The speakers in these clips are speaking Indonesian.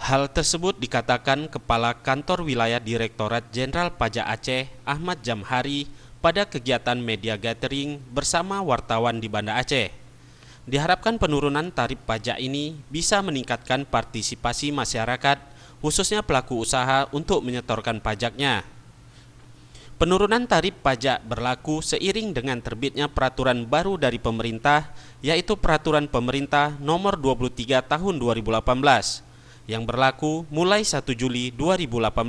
Hal tersebut dikatakan Kepala Kantor Wilayah Direktorat Jenderal Pajak Aceh, Ahmad Jamhari, pada kegiatan media gathering bersama wartawan di Banda Aceh. Diharapkan penurunan tarif pajak ini bisa meningkatkan partisipasi masyarakat, khususnya pelaku usaha untuk menyetorkan pajaknya. Penurunan tarif pajak berlaku seiring dengan terbitnya peraturan baru dari pemerintah, yaitu Peraturan Pemerintah Nomor 23 Tahun 2018, yang berlaku mulai 1 Juli 2018.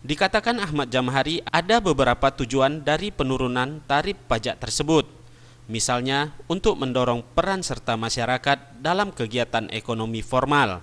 Dikatakan Ahmad Jamhari ada beberapa tujuan dari penurunan tarif pajak tersebut, misalnya untuk mendorong peran serta masyarakat dalam kegiatan ekonomi formal,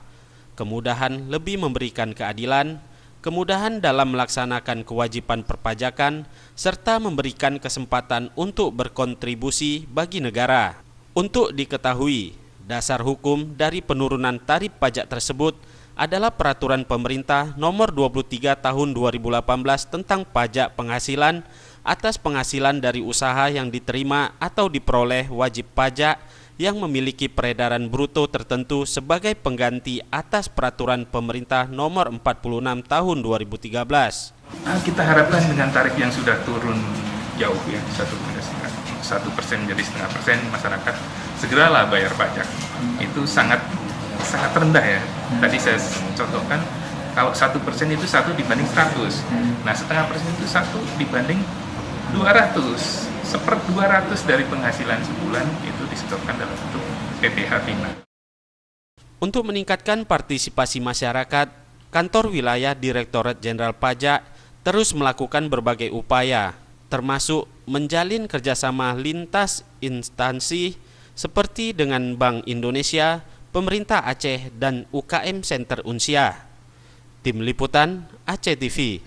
kemudahan lebih memberikan keadilan, kemudahan dalam melaksanakan kewajiban perpajakan, serta memberikan kesempatan untuk berkontribusi bagi negara. Untuk diketahui, dasar hukum dari penurunan tarif pajak tersebut adalah Peraturan Pemerintah Nomor 23 Tahun 2018 tentang pajak penghasilan atas penghasilan dari usaha yang diterima atau diperoleh wajib pajak yang memiliki peredaran bruto tertentu sebagai pengganti atas Peraturan Pemerintah Nomor 46 Tahun 2013. Kita harapkan dengan tarif yang sudah turun jauh ya, 1% menjadi 0,5%, masyarakat segeralah bayar pajak. Itu sangat rendah ya. Tadi saya contohkan, kalau 1% itu 1 dibanding 100. Nah, 0,5% itu 1 dibanding 200. 1/200 dari penghasilan sebulan itu disetorkan dalam bentuk PPh final. Untuk meningkatkan partisipasi masyarakat, Kantor Wilayah Direktorat Jenderal Pajak terus melakukan berbagai upaya, termasuk menjalin kerjasama lintas instansi seperti dengan Bank Indonesia, Pemerintah Aceh, dan UKM Center Unsia. Tim Liputan Aceh TV.